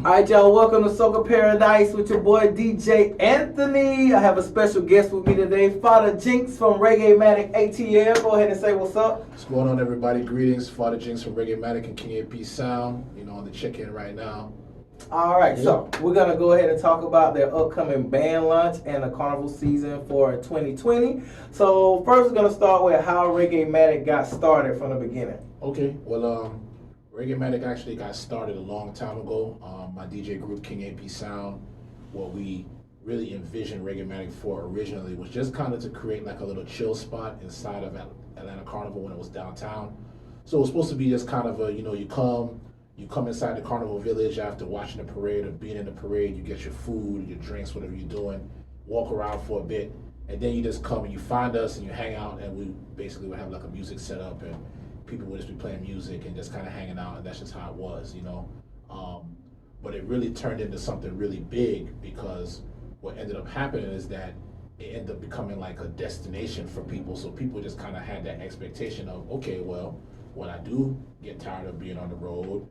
Alright, y'all, welcome to Soca Paradise with your boy DJ Anthony. I have a special guest with me today, Fadda Jinx from Reggaematic ATL. Go ahead and say what's up. What's going on, everybody? Greetings, Fadda Jinx from Reggaematic King AP Sounds. On the check-in right now. Alright, so we're going to go ahead and talk about their upcoming band launch and the carnival season for 2020. So first we're going to start with how Reggaematic got started from the beginning. Okay, well, Reggaematic actually got started a long time ago. My DJ group, King AP Sound, what we really envisioned Reggaematic for originally was just kind of to create like a little chill spot inside of Atlanta Carnival when it was downtown. So it was supposed to be just kind of a, you come inside the Carnival Village after watching the parade or being in the parade, you get your food, your drinks, whatever you're doing, walk around for a bit, and then you just come and you find us and you hang out, and we basically would have like a music setup and people would just be playing music and just kind of hanging out, and that's just how it was, But it really turned into something really big because what ended up happening is that it ended up becoming like a destination for people. So people just kind of had that expectation of, okay, well, when I do get tired of being on the road,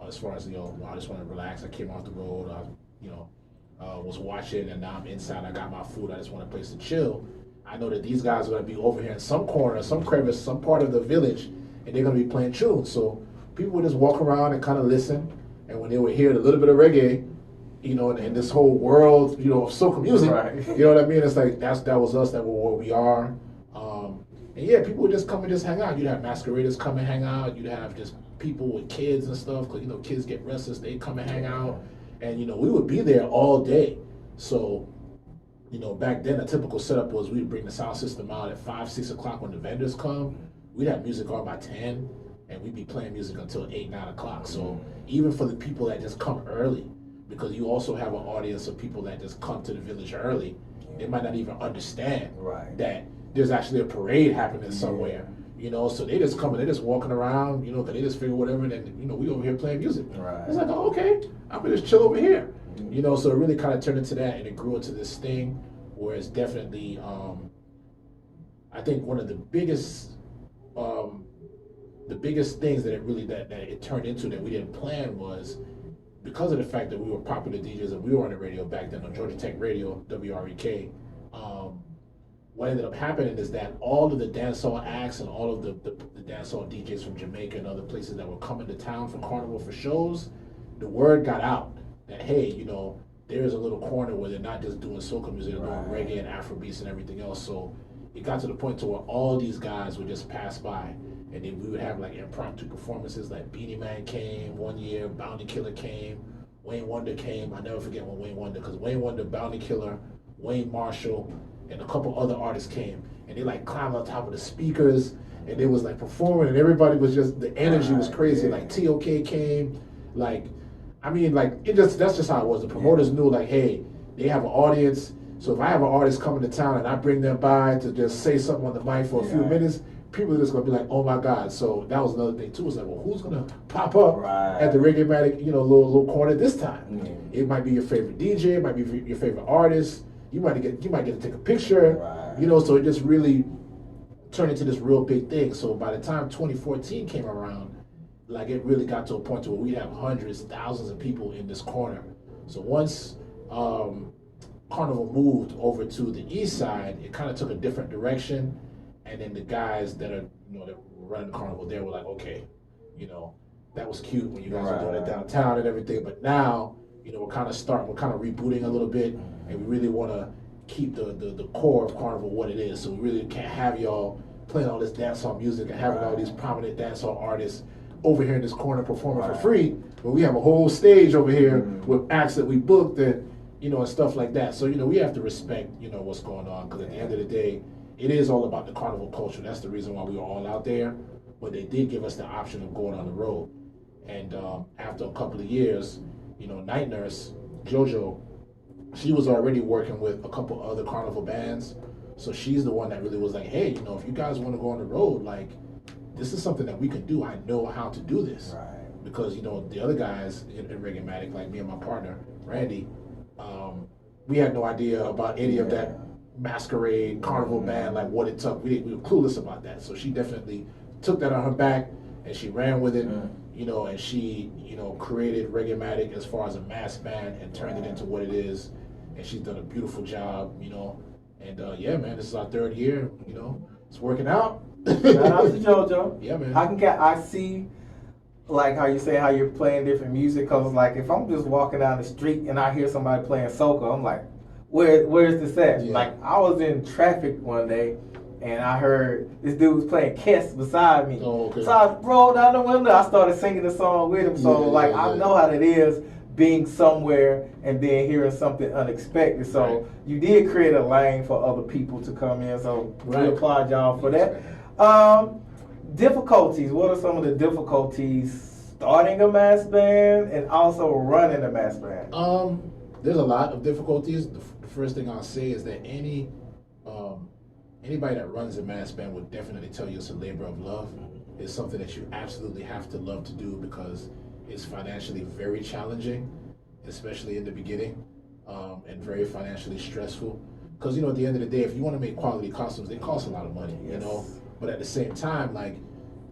as far as, I just want to relax. I came off the road, was watching, and now I'm inside. I got my food. I just want a place to chill. I know that these guys are going to be over here in some corner, some crevice, some part of the village, and they're going to be playing tunes. So people would just walk around and kind of listen. And when they would hear a little bit of reggae, in this whole world, of soca music, right. You know what I mean? It's like that was us, that was what we are. And yeah, people would just come and just hang out. You'd have masqueraders come and hang out. You'd have just people with kids and stuff, because kids get restless. They come and hang out, and we would be there all day. So, back then a typical setup was we'd bring the sound system out at 5, 6 o'clock when the vendors come. We'd have music on by 10, and we'd be playing music until 8, 9 o'clock. So even for the people that just come early, because you also have an audience of people that just come to the village early, they might not even understand that there's actually a parade happening somewhere. So they just come and they're just walking around, because they just figure whatever, and then, we over here playing music. Right. It's like, oh, okay, I'm gonna just chill over here. So it really kind of turned into that, and it grew into this thing where it's definitely, I think one of the biggest things that it turned into that we didn't plan was because of the fact that we were popular DJs and we were on the radio back then on Georgia Tech Radio, WREK. What ended up happening is that all of the dancehall acts and all of the dancehall DJs from Jamaica and other places that were coming to town for Carnival for shows, the word got out that, hey, there's a little corner where they're not just doing soca music, they're doing reggae and Afrobeats and everything else. So it got to the point to where all these guys would just pass by, and then we would have like impromptu performances. Like Beanie Man came one year, Bounty Killer came, Wayne Wonder came. I never forget when Wayne Wonder, because Wayne Wonder, Bounty Killer, Wayne Marshall, and a couple other artists came, and they like climbed on top of the speakers, and they was like performing, and everybody was just, the energy was crazy. Like TOK came, that's just how it was. The promoters knew, like, hey, they have an audience, so if I have an artist coming to town and I bring them by to just say something on the mic for a few minutes, people are just gonna be like, oh my God. So that was another thing too. It's like, well, who's gonna pop up at the Reggaematic, little corner this time? It might be your favorite DJ, it might be your favorite artist. You might get to take a picture, so it just really turned into this real big thing. So by the time 2014 came around, like it really got to a point to where we'd have hundreds, thousands of people in this corner. So once Carnival moved over to the east side, it kind of took a different direction. And then the guys that are, that were running the Carnival there were like, okay, that was cute when you guys were doing it downtown and everything, but now, we're kind of rebooting a little bit, and we really want to keep the core of Carnival what it is. So we really can't have y'all playing all this dancehall music and having all these prominent dancehall artists over here in this corner performing for free, but we have a whole stage over here with acts that we booked and, and stuff like that. So, we have to respect, what's going on, because at the end of the day, it is all about the Carnival culture. That's the reason why we were all out there, but they did give us the option of going on the road. And after a couple of years, Night Nurse, JoJo, she was already working with a couple other Carnival bands. So she's the one that really was like, hey, if you guys want to go on the road, like, this is something that we can do. I know how to do this. Because, the other guys in Reggaematic, like me and my partner, Randy, we had no idea about any of that masquerade, Carnival band, like what it took. We were clueless about that. So she definitely took that on her back and she ran with it, you know, and she, you know, created Reggaematic as far as a mass band and turned it into what it is, and she's done a beautiful job, you know, and yeah, man, this is our 3rd year, you know, it's working out. Shout out to JoJo. Yeah, man. I see, like how you say how you're playing different music, cause like if I'm just walking down the street and I hear somebody playing soca, I'm like, where's this at? Yeah. Like I was in traffic one day and I heard this dude was playing Kiss beside me. Oh, okay. So I rolled down the window, I started singing the song with him. So I know how it is being somewhere and then hearing something unexpected. So you did create a lane for other people to come in. So we applaud y'all for that. Difficulties. What are some of the difficulties starting a mass band and also running a mass band? There's a lot of difficulties. The first thing I'll say is that anybody that runs a mass band would definitely tell you it's a labor of love. It's something that you absolutely have to love to do because it's financially very challenging, especially in the beginning, and very financially stressful. Because, you know, at the end of the day, if you want to make quality costumes, they cost a lot of money, you know. But at the same time, like,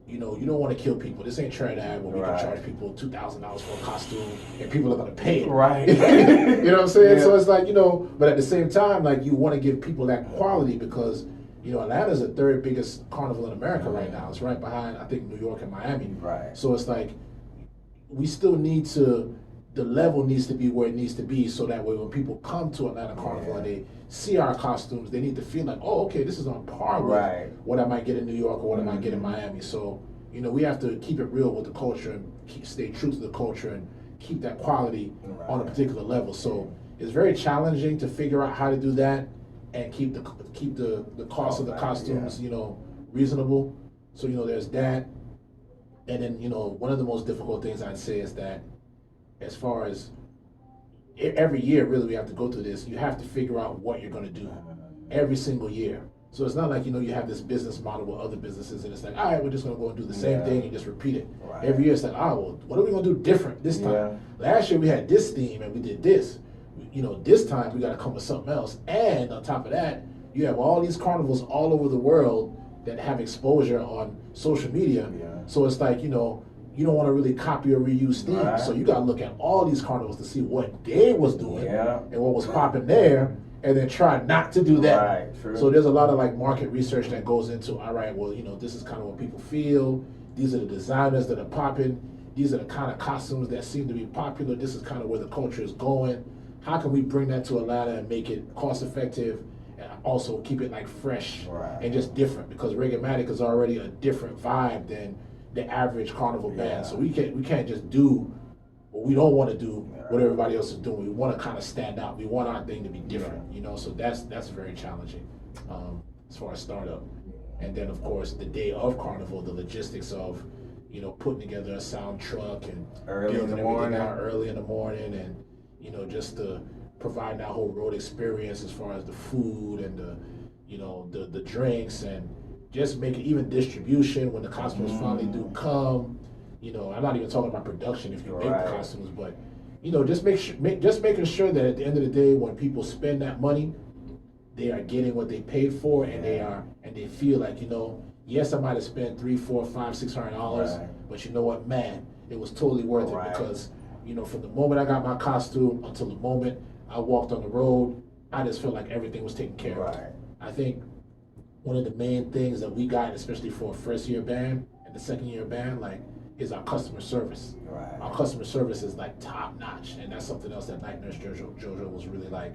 you know, you don't want to kill people. This ain't Trinidad where we can charge people $2,000 for a costume and people are going to pay it. Right. You know what I'm saying? Yeah. So it's like, you know, but at the same time, like, you want to give people that quality because, you know, Atlanta's the 3rd biggest carnival in America right now. It's right behind, I think, New York and Miami. Right. So it's like, we still need to, the level needs to be where it needs to be so that way when people come to Atlanta Carnival and they see our costumes, they need to feel like, oh, okay, this is on par with what I might get in New York or what I might get in Miami. So, you know, we have to keep it real with the culture and stay true to the culture and keep that quality on a particular level. So it's very challenging to figure out how to do that and keep the cost of the costumes, you know, reasonable. So, you know, there's that. And then, you know, one of the most difficult things I'd say is that as far as every year, really, we have to go through this. You have to figure out what you're going to do every single year. So it's not like, you know, you have this business model with other businesses and it's like, all right, we're just going to go and do the same thing and just repeat it. Every year it's like, oh, well, what are we going to do different this time? Last year we had this theme and we did this. You know, this time we got to come with something else. And on top of that, you have all these carnivals all over the world that have exposure on social media. So it's like, you know, you don't want to really copy or reuse themes. So you got to look at all these carnivals to see what they was doing and what was popping there, and then try not to do that. So there's a lot of like market research that goes into, all right, well, you know, this is kind of what people feel. These are the designers that are popping. These are the kind of costumes that seem to be popular. This is kind of where the culture is going. How can we bring that to Atlanta and make it cost effective and also keep it like fresh and just different? Because Reggaematic is already a different vibe than the average carnival band. So we can't just do what we don't want to do, what everybody else is doing. We want to kind of stand out. We want our thing to be different, you know. So that's very challenging as far as startup. And then of course the day of carnival, the logistics of, you know, putting together a sound truck and early in the morning, and you know, just to provide that whole road experience as far as the food and the, you know, the drinks, and just make it even distribution when the costumes finally do come. You know, I'm not even talking about production if you make the costumes, but you know, just making sure that at the end of the day, when people spend that money, they are getting what they paid for, and they feel like, you know, yes, I might have spent $300, $400, $500, $600, but you know what, man, it was totally worth it because, you know, from the moment I got my costume until the moment I walked on the road, I just felt like everything was taken care of. I think one of the main things that we got, especially for a first-year band and the second-year band, like, is our customer service. Our customer service is like top-notch, and that's something else that Night Nurse JoJo was really like,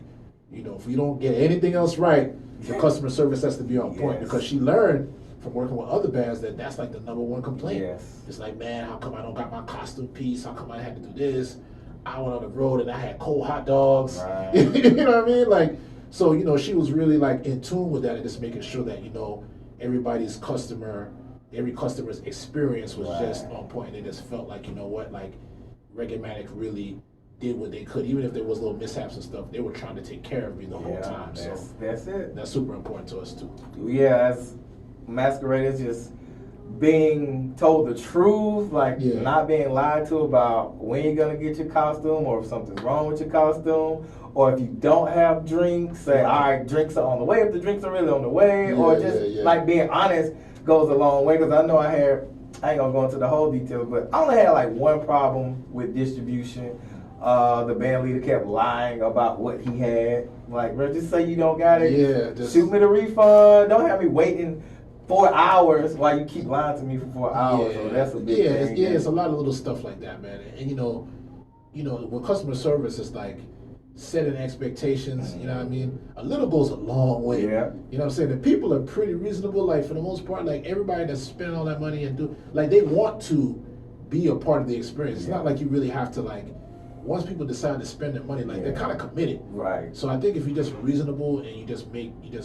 you know, if we don't get anything else right, the customer service has to be on point, because she learned from working with other bands that that's like the #1 complaint. It's like, man, how come I don't got my costume piece? How come I had to do this? I went on the road and I had cold hot dogs. You know what I mean? Like, so, you know, she was really like in tune with that and just making sure that, you know, every customer's experience was just on point. And it just felt like, you know what, like Reggaematic really did what they could. Even if there was little mishaps and stuff, they were trying to take care of me the whole time. So that's it. That's super important to us too. Yeah, as masqueraders, just being told the truth, like not being lied to about when you're gonna get your costume, or if something's wrong with your costume, or if you don't have drinks, say, all right, drinks are on the way, if the drinks are really on the way, or just like being honest goes a long way. Because I know I had I ain't gonna go into the whole details, but I only had like one problem with distribution. The band leader kept lying about what he had. Like, bro, just say you don't got it. Yeah, just shoot me the refund. Don't have me waiting 4 hours while you keep lying to me for 4 hours. So that's a big thing. It's a lot of little stuff like that, man. And you know, with customer service, it's like setting expectations. You know what I mean? A little goes a long way. Yeah. You know what I'm saying? The people are pretty reasonable. Like for the most part, like everybody that's spending all that money and they want to be a part of the experience. It's not like you really have to like. Once people decide to spend their money, like they're kind of committed. Right. So I think if you're just reasonable and you just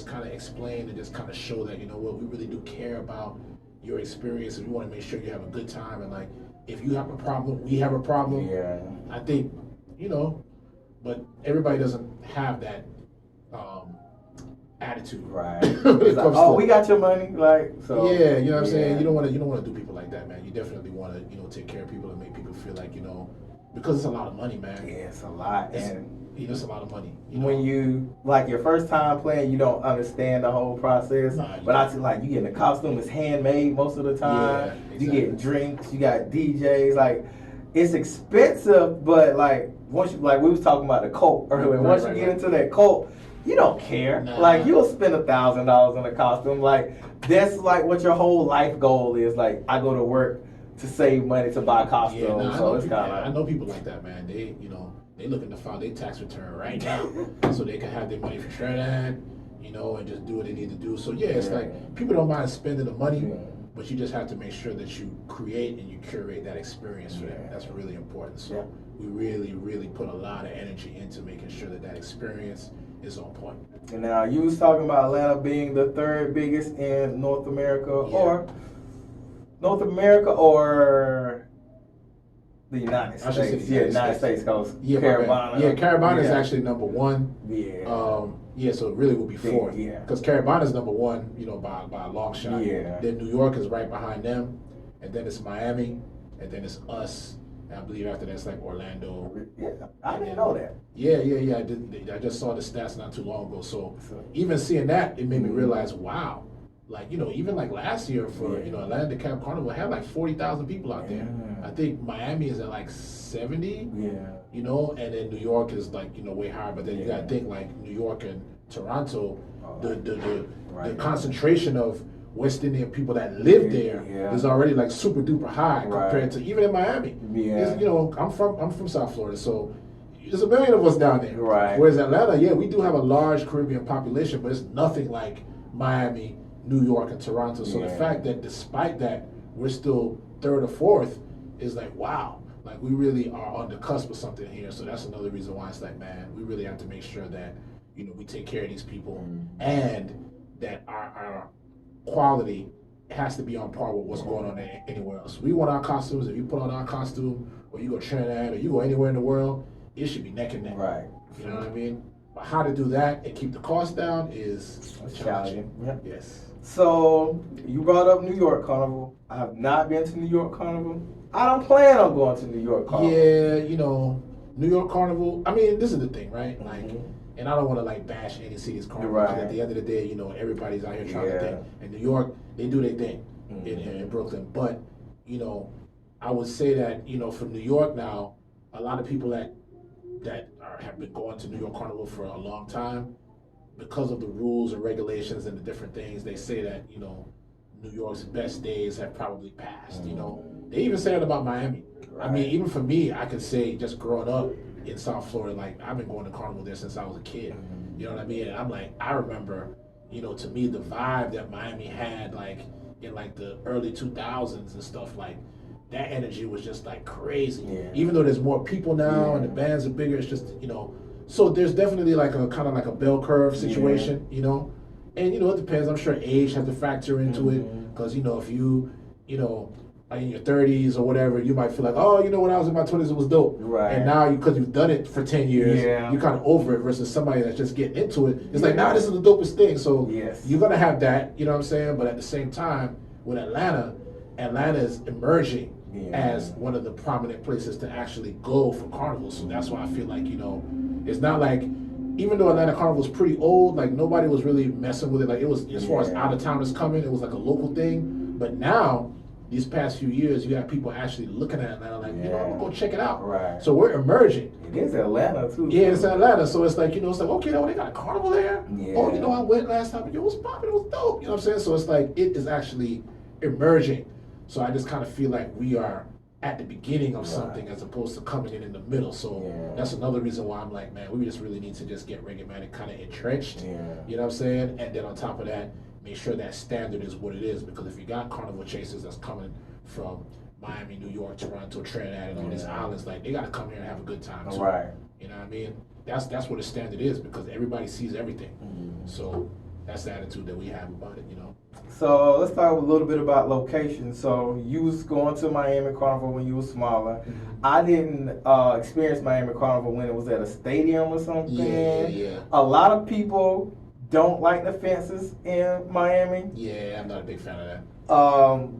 kind of explain and just kind of show that, you know what, we really do care about your experience and we want to make sure you have a good time. And like, if you have a problem, we have a problem. Yeah. I think, but everybody doesn't have that attitude. Right. It's like, we got your money. Like, so. Yeah, you know what I'm saying? You don't want to do people like that, man. You definitely want to, take care of people and make people feel like, because it's a lot of money, man. Yeah, it's a lot. It's a lot of money. When you, like, your first time playing, you don't understand the whole process. But I feel like you get in a costume, it's handmade most of the time. Yeah, exactly. You get drinks, you got DJs. Like, it's expensive, but, like, once you, like, we was talking about the cult earlier. Once you get into that cult, you don't care. Nah. Like, you'll spend $1,000 on a costume. Like, that's, like, what your whole life goal is. Like, I go to work to save money to buy costumes. Yeah, so it's kind of. I know people like that, man. They looking to file their tax return right now, so they can have their money for Trinidad, and just do what they need to do. So it's like people don't mind spending the money, but you just have to make sure that you create and you curate that experience for them. That's really important. So we really, really put a lot of energy into making sure that experience is on point. And now you was talking about Atlanta being the third biggest in North America, or the United States. United States Coast. Yeah, Carolina. Yeah, Carolina is actually number one. Yeah. So it really will be fourth. Yeah. Because Carolina is number one, by a long shot. Yeah. Then New York is right behind them, and then it's Miami, and then it's us. And I believe after that it's like Orlando. Yeah, I didn't know that. Yeah. I just saw the stats not too long ago. So even seeing that, it made me realize, wow. Like, even like last year for, Atlanta Camp Carnival had like 40,000 people out there. I think Miami is at like 70, and then New York is like, way higher. But then you got to think like New York and Toronto, the concentration of West Indian people that live there is already like super duper high compared to even in Miami. Yeah. I'm from South Florida, so there's a million of us down there. Right. Whereas Atlanta, we do have a large Caribbean population, but it's nothing like Miami, New York, and Toronto. So the fact that despite that we're still third or fourth is like, wow, like we really are on the cusp of something here. So that's another reason why it's like, man, we really have to make sure that we take care of these people and that our quality has to be on par with what's going on anywhere else. We want our costumes. If you put on our costume, or you go Trinidad, or you go anywhere in the world, it should be neck and neck. Right. You know what I mean? But how to do that and keep the cost down is challenging. Yep. Yes. So you brought up New York Carnival. I have not been to New York Carnival. I don't plan on going to New York Carnival. Yeah, New York Carnival. I mean, this is the thing, right? Like, and I don't want to like bash any city's carnival. Right. At the end of the day, everybody's out here trying to think. In New York, they do their thing in Brooklyn. But I would say that for New York now, a lot of people that have been going to New York Carnival for a long time, because of the rules and regulations and the different things, they say that New York's best days have probably passed. They even say that about Miami. Right. I mean, even for me, I could say just growing up in South Florida, like I've been going to Carnival there since I was a kid. You know what I mean? And I'm like, I remember, to me, the vibe that Miami had, like in like the early 2000s and stuff, like that energy was just like crazy. Yeah. Even though there's more people now and the bands are bigger, it's just so there's definitely like a kind of like a bell curve situation, and it depends. I'm sure age has to factor into it, because if you like in your 30s or whatever, you might feel like, oh, when I was in my 20s it was dope, right? And now because you've done it for 10 years, you're kind of over it. Versus somebody that's just getting into it, it's like, nah, this is the dopest thing. So you're gonna have that, you know what I'm saying? But at the same time, with Atlanta is emerging as one of the prominent places to actually go for carnivals. So that's why I feel like it's not like, even though Atlanta Carnival was pretty old, like nobody was really messing with it. Like it was, as far as out of towners coming, it was like a local thing. But now these past few years, you have people actually looking at Atlanta like, you know, I'm gonna go check it out. Right. So we're emerging. It is Atlanta too. Yeah, it's Atlanta. So it's like, you know, it's like, okay, oh, they got a carnival there. Yeah. Oh, you know, I went last time. It was popping. It was dope. You know what I'm saying? So it's like it is actually emerging. So I just kind of feel like we are at the beginning of something as opposed to coming in the middle. So that's another reason why I'm like, man, we just really need to just get Reggaematic kind of entrenched. Yeah. You know what I'm saying? And then on top of that, make sure that standard is what it is. Because if you got carnival chasers that's coming from Miami, New York, Toronto, Trinidad, and all these islands, like they got to come here and have a good time too. Right. You know what I mean? That's what the standard is because everybody sees everything. So that's the attitude that we have about it, you know. So let's talk a little bit about location. So you was going to Miami Carnival when you were smaller. I didn't experience Miami Carnival when it was at a stadium or something. Yeah. A lot of people don't like the fences in Miami. Yeah, I'm not a big fan of that.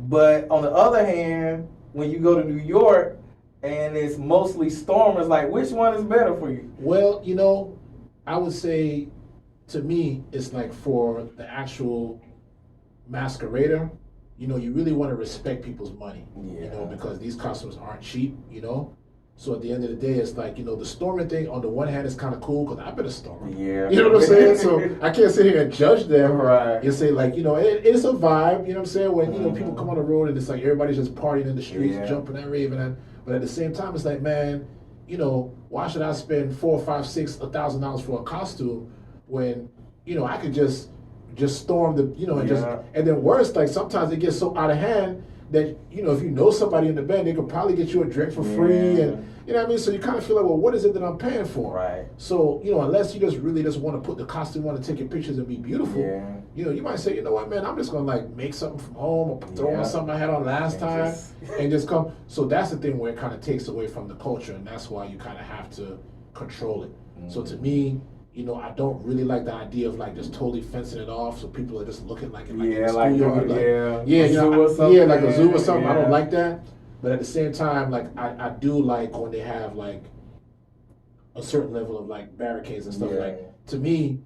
But on the other hand, when you go to New York and it's mostly stormers, like which one is better for you? Well, you know, I would say to me, it's like for the actual masquerader, you know, you really want to respect people's money, you know, because these costumes aren't cheap, you know. So at the end of the day, it's like, you know, the storming thing on the one hand is kind of cool because I've been a stormer. Yeah. You know what I'm saying? So I can't sit here and judge them. Right. You say like, you know, it's a vibe, you know what I'm saying? When, you know, people come on the road and it's like everybody's just partying in the streets, jumping and raving. But at the same time, it's like, man, you know, why should I spend $4, $5, $6, $1,000 for a costume when, you know, I could just storm the, you know, and then worse, like sometimes it gets so out of hand that, you know, if you know somebody in the band, they could probably get you a drink for free, and you know what I mean. So you kind of feel like, well, what is it that I'm paying for? Right. So you know, unless you just really just want to put the costume on and take your pictures and be beautiful, you know, you might say, you know what, man, I'm just gonna like make something from home or throw on something I had on last time and just come. So that's the thing where it kind of takes away from the culture, and that's why you kind of have to control it. So to me, you know, I don't really like the idea of like just totally fencing it off so people are just looking like, like in the studio, you know, like a zoo or something. I don't like that. But at the same time, like I do like when they have like a certain level of like barricades and stuff. Like to me,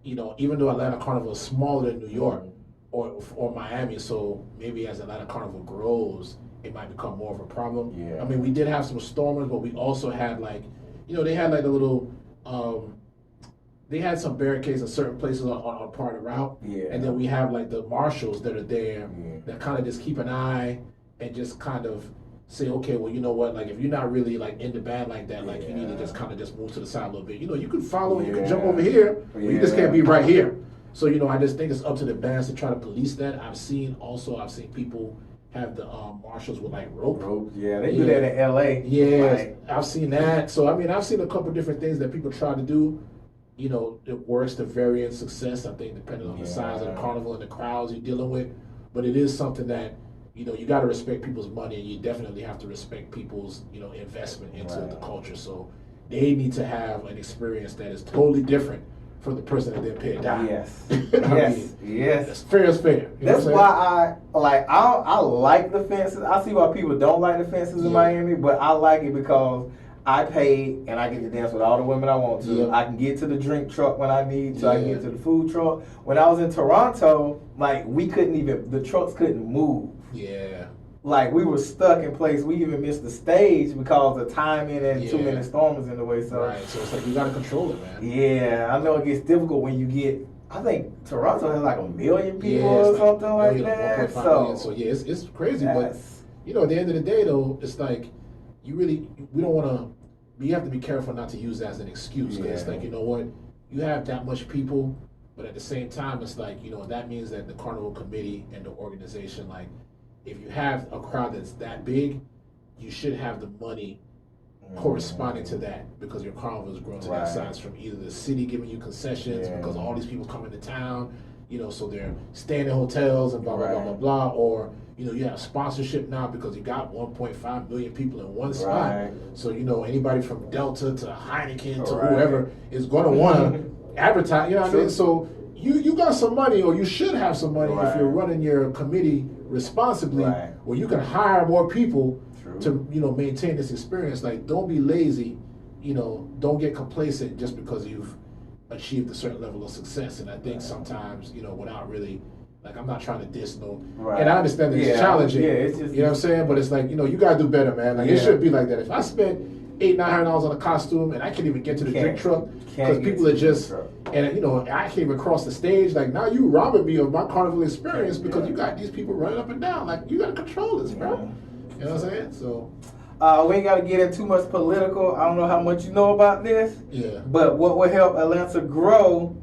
you know, even though Atlanta Carnival is smaller than New York or Miami, so maybe as Atlanta Carnival grows, it might become more of a problem. I mean, we did have some stormers, but we also had like, you know, they had like a little. They had some barricades in certain places on part of the route. And then we have like the marshals that are there that kind of just keep an eye and just kind of say, okay, well, you know what, like if you're not really like in the band like that, like you need to just kind of just move to the side a little bit. You know, you can follow, you can jump over here, but you just can't be right here. So, you know, I just think it's up to the bands to try to police that. I've seen people have the marshals with like rope. Yeah, they do that in LA. Yeah, like, I've seen that. So, I mean, I've seen a couple different things that people try to do. You know, it works to varying success, I think, depending on the size of the carnival and the crowds you're dealing with. But it is something that, you know, you got to respect people's money, and you definitely have to respect people's, you know, investment into the culture. So they need to have an experience that is totally different from the person that they're paid down. Yes. As fair as fair. That's why I like the fences. I see why people don't like the fences in Miami, but I like it because I paid and I get to dance with all the women I want to. I can get to the drink truck when I need to. I can get to the food truck. When I was in Toronto, like the trucks couldn't move. Like we were stuck in place. We even missed the stage because of timing and too many stormers in the way. So so it's like you gotta control it, man. Yeah, I know it gets difficult when you get. I think Toronto has like 1 million people or something like that. 1.5 million. So yeah, it's crazy. But you know, at the end of the day, though, it's like we don't want to. You have to be careful not to use that as an excuse because it's like, you know what, you have that much people, but at the same time, it's like, you know, that means that the carnival committee and the organization, like, if you have a crowd that's that big, you should have the money corresponding to that because your carnival is growing to that size from either the city giving you concessions because all these people come into town, you know, so they're staying in hotels and blah, blah, blah, blah, blah, or, you know, you have sponsorship now because you got 1.5 million people in one spot. So, you know, anybody from Delta to Heineken to whoever is going to want to advertise, you know what I mean? So you got some money, or you should have some money if you're running your committee responsibly, where you can hire more people to, you know, maintain this experience. Like, don't be lazy, you know, don't get complacent just because you've achieved a certain level of success. And I think sometimes, you know, without really Like, I'm not trying to diss no, Right. and I understand that it's challenging. Yeah, it's just, you know what I'm saying? But it's like, you know, you gotta do better, man. Like, it shouldn't be like that. If I spent $800-900 on a costume and I can't even get to the drink truck because people are just, and you know, I can't even cross the stage. Like, now you robbing me of my carnival experience because you got these people running up and down. Like, you gotta control this, bro. You know what I'm saying? So. We ain't got to get in too much political. I don't know how much you know about this. Yeah. But what will help Atlanta grow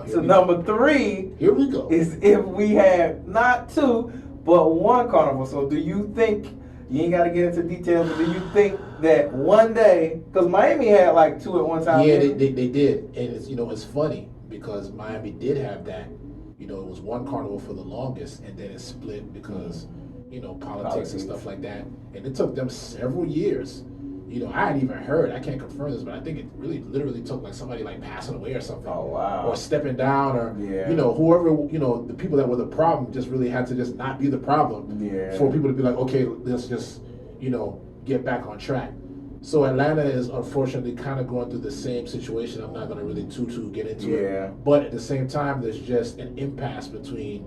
to number 3 here we go. is if we had not 2, but 1 carnival. So do you think, you ain't got to get into details, but do you think that one day, because Miami had like 2 at one time. Yeah, they did. And it's, you know, it's funny because Miami did have that. You know, it was 1 carnival for the longest and then it split because, you know, politics and stuff like that. And it took them several years. You know, I hadn't even heard, I can't confirm this, but I think it really literally took like somebody like passing away or something. Oh, wow. Or stepping down or, you know, whoever, you know, the people that were the problem just really had to just not be the problem. Yeah. For people to be like, okay, let's just, you know, get back on track. So Atlanta is unfortunately kind of going through the same situation. I'm not going to really too get into it. But at the same time, there's just an impasse between,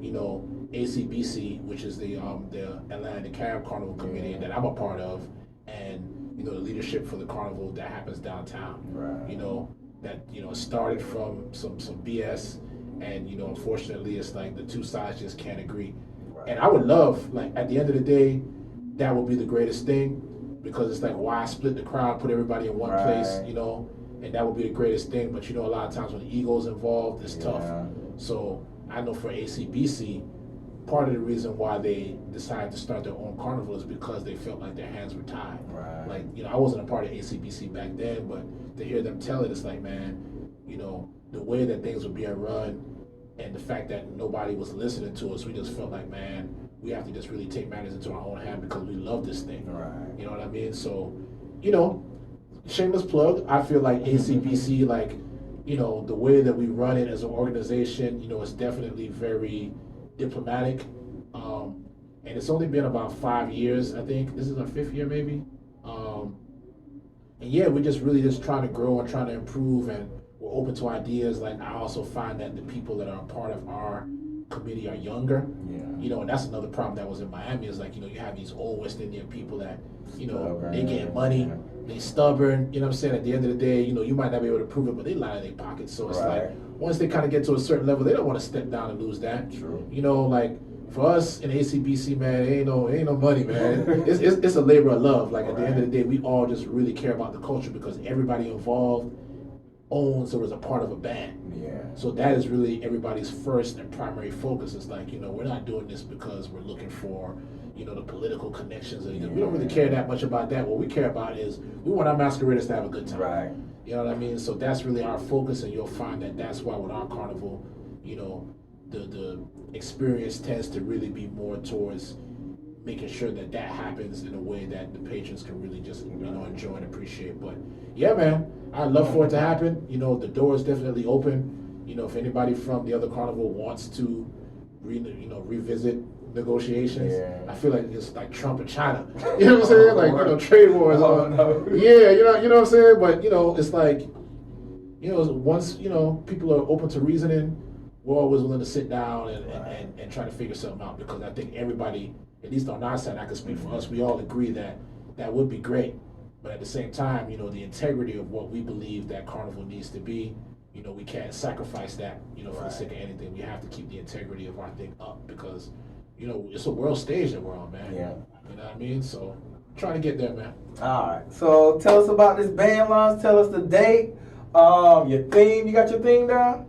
you know, ACBC, which is the Atlanta Cab Carnival Committee that I'm a part of, and you know the leadership for the carnival that happens downtown. Right. You know that started from some BS, and you know unfortunately it's like the two sides just can't agree. Right. And I would love, like, at the end of the day, that would be the greatest thing, because it's like, why split the crowd, put everybody in one place, you know, and that would be the greatest thing. But you know a lot of times when the ego's involved, it's tough. So I know for ACBC, part of the reason why they decided to start their own carnival is because they felt like their hands were tied. Right. Like, you know, I wasn't a part of ACBC back then, but to hear them tell it, it's like, man, you know, the way that things were being run and the fact that nobody was listening to us, we just felt like, man, we have to just really take matters into our own hand because we love this thing. Right. You know what I mean? So, you know, shameless plug, I feel like ACBC, like, you know, the way that we run it as an organization, you know, it's definitely very diplomatic, and it's only been about 5 years. I think this is our 5th year, maybe. And yeah, we're just really just trying to grow and trying to improve, and we're open to ideas. Like, I also find that the people that are a part of our committee are younger. You know, and that's another problem that was in Miami, is like, you know, you have these old West Indian people that, you know, they get money, they stubborn, you know what I'm saying? At the end of the day, you know, you might not be able to prove it, but they lie in their pockets. So it's like, once they kind of get to a certain level, they don't want to step down and lose that. True. You know, like, for us in ACBC, man, ain't no money, man. It's a labor of love. Like, at the end of the day, we all just really care about the culture because everybody involved owns or is a part of a band. So that is really everybody's first and primary focus. Is like, you know, we're not doing this because we're looking for, you know, the political connections. We don't really care that much about that. What we care about is we want our masqueraders to have a good time. Right. You know what I mean? So that's really our focus, and you'll find that that's why with our carnival, you know, the experience tends to really be more towards making sure that that happens in a way that the patrons can really just, you know, enjoy and appreciate. But yeah, man, I'd love for it to happen. You know, the door is definitely open. You know, if anybody from the other carnival wants to, revisit negotiations, I feel like it's like Trump and China. You know what I'm saying? Like, you know, trade wars. Yeah, you know what I'm saying? But, you know, it's like, you know, once, you know, people are open to reasoning, we're always willing to sit down and try to figure something out, because I think everybody, at least on our side, I can speak for us, we all agree that that would be great. But at the same time, you know, the integrity of what we believe that carnival needs to be, you know, we can't sacrifice that, you know, for the sake of anything. We have to keep the integrity of our thing up, because, you know, it's a world stage that we're on, man. You know what I mean? So, trying to get there, man. All right. So, tell us about this band launch. Tell us the date. Your theme. You got your theme down?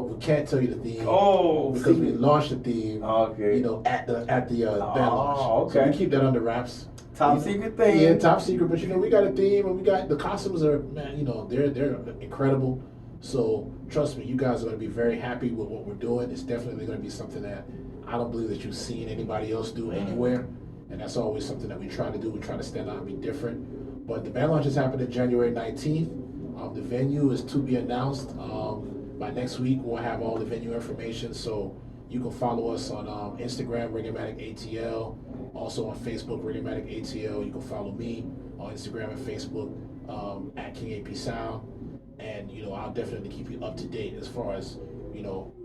We can't tell you the theme. Oh, because we launched the theme. You know, at the band launch. Okay. So we keep that under wraps. Top secret theme. Yeah, top secret. But you know, we got a theme, and we got the costumes are, man. You know, they're incredible. So trust me, you guys are going to be very happy with what we're doing. It's definitely going to be something that I don't believe that you've seen anybody else do anywhere, and that's always something that we try to do. We try to stand out and be different. But the band launch is happening January 19th. The venue is to be announced. By next week, we'll have all the venue information. So you can follow us on Instagram, Reggaematic ATL. Also on Facebook, Reggaematic ATL. You can follow me on Instagram and Facebook at King AP Sound. And, you know, I'll definitely keep you up to date as far as,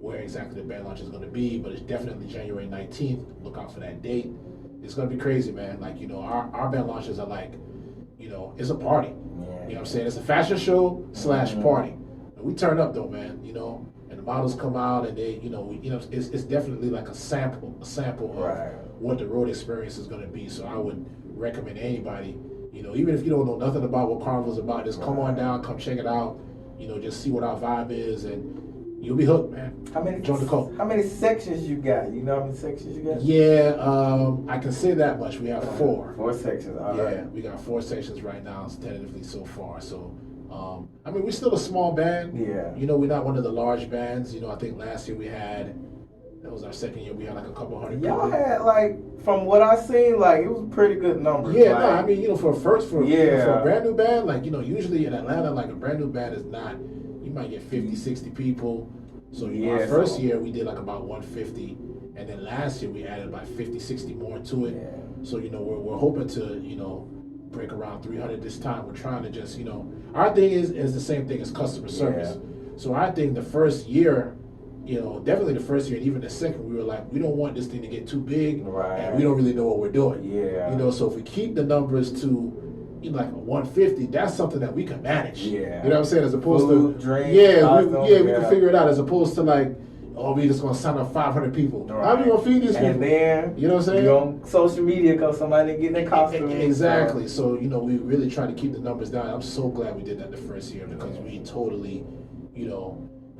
where exactly the band launch is going to be, but it's definitely January 19th. Look out for that date. It's going to be crazy, man. Like, our band launches are like, it's a party. Yeah. You know what I'm saying? It's a fashion show / party. And we turn up though, man, and the models come out and they, it's definitely like a sample of what the road experience is going to be. So I would recommend anybody, even if you don't know nothing about what Carnival's about, just come on down, come check it out, just see what our vibe is, and you'll be hooked, man. Join the cult. How many sections you got? You know how many sections you got? Yeah, I can say that much. We have 4. 4 sections, all right. Yeah, we got 4 sections right now, tentatively so far. So, we're still a small band. Yeah. We're not one of the large bands. I think last year that was our second year, we had like a couple hundred Y'all people. had, like, from what I seen, like, it was pretty good numbers. Yeah, like, for a brand new band, like, usually in Atlanta, like, a brand new band is not, you might get 50, 60 people. So, our first year, we did like about 150. And then last year, we added about 50, 60 more to it. Yeah. So, we're hoping to, break around 300 this time. We're trying to just, our thing is the same thing as customer service. Yeah. So, I think the first year, definitely the first year and even the second, we were like, we don't want this thing to get too big. Right. And we don't really know what we're doing. Yeah. So if we keep the numbers to, like 150, that's something that we can manage. Yeah. You know what I'm saying? As opposed to drink, we can figure it out. As opposed to like, we just gonna sign up 500 people. Right. How are we gonna feed these people? And then you know what I'm saying? You on social media because somebody getting their costume. Exactly. So we really try to keep the numbers down. I'm so glad we did that the first year because we totally,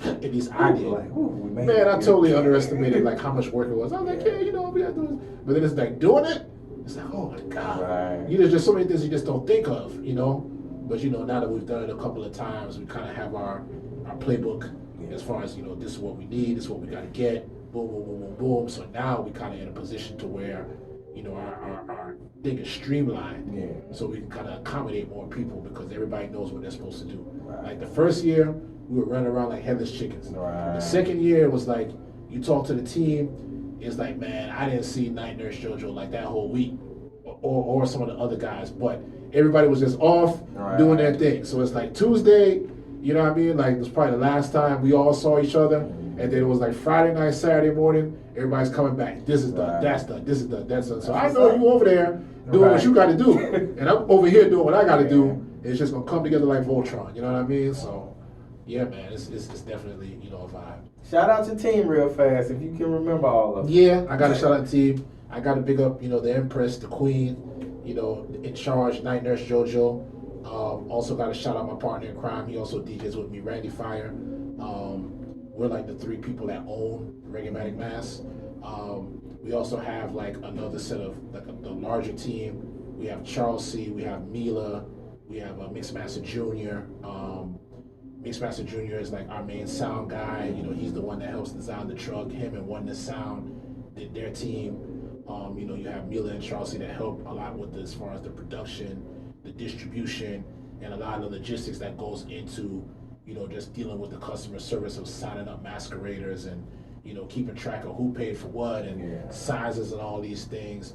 at least I did. Like, man, I totally underestimated like how much work it was. I was like, we gotta do this. But then it's like doing it. It's like, oh my God. Right. There's just so many things you just don't think of, But now that we've done it a couple of times, we kind of have our playbook as far as this is what we need, this is what we got to get. Boom, boom, boom, boom, boom. So now we kind of in a position to where our thing is streamlined. Yeah. So we can kind of accommodate more people because everybody knows what they're supposed to do. Right. Like the first year, we were running around like headless chickens. Right. The second year was like, you talk to the team, it's like, man, I didn't see Night Nurse JoJo like that whole week, or some of the other guys, but everybody was just off doing their thing. So it's like Tuesday, you know what I mean? Like it was probably the last time we all saw each other, and then it was like Friday night, Saturday morning, everybody's coming back. This is done, that's done, this is done, that's done. So I know you over there doing what you got to do, and I'm over here doing what I got to do. It's just gonna come together like Voltron. You know what I mean? So. Yeah, man, it's definitely, a vibe. Shout out your team real fast, if you can remember all of them. Yeah, I got to shout out the team. I got to big up, the Empress, the Queen, in charge, Night Nurse JoJo. Also got to shout out my partner in crime. He also DJs with me, Randy Fire. We're like the 3 people that own Reggaematic Mass. We also have like another set of, like the larger team. We have Charles C., we have Mila, we have Mixmaster Jr., Mixmaster Jr. is like our main sound guy. He's the one that helps design the truck. Him and Oneness Sound did their team. You have Mila and Chelsea that help a lot with as far as the production, the distribution, and a lot of the logistics that goes into, just dealing with the customer service of signing up masqueraders and, keeping track of who paid for what and sizes and all these things.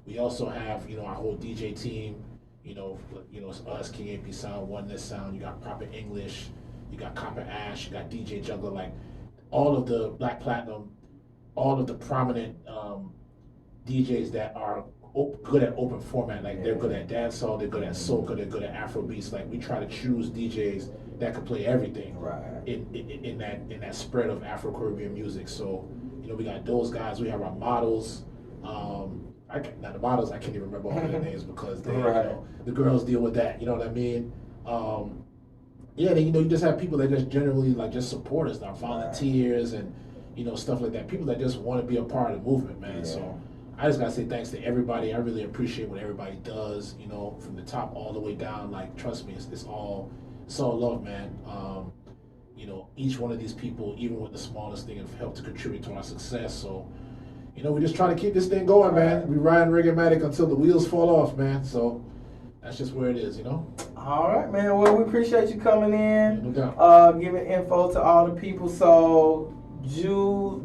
We also have, our whole DJ team. It's us, King AP Sound, Oneness Sound, you got Proper English, you got Copper Ash, you got DJ Juggler, like all of the Black Platinum, all of the prominent DJs that are good at open format, like they're good at dancehall, they're good at soca, they're good at Afrobeats. Like we try to choose DJs that can play everything in that spread of Afro-Caribbean music. So, we got those guys, we have our models. Now the models, I can't even remember all their names because they, the girls deal with that. You know what I mean? Then, you just have people that just generally just support us, our volunteers and stuff like that. People that just want to be a part of the movement, man. Yeah. So I just gotta say thanks to everybody. I really appreciate what everybody does. From the top all the way down. Like trust me, it's all love, man. Each one of these people, even with the smallest thing, have helped to contribute to our success. So. We're just trying to keep this thing going, man. We riding Reggaematic until the wheels fall off, man. So that's just where it is, All right, man. Well, we appreciate you coming in, giving info to all the people. So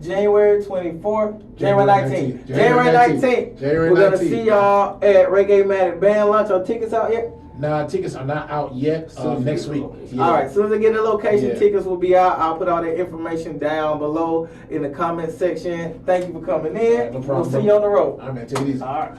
January 24th, January 19th. We're going to see y'all at Reggaematic Band Lunch. Are tickets out yet? Nah, tickets are not out yet. Next week. Yeah. All right, as soon as I get the location, Yeah. tickets will be out. I'll put all the information down below in the comment section. Thank you for coming in. No problem, We'll see you on the road. All right, man. Take it easy. All right.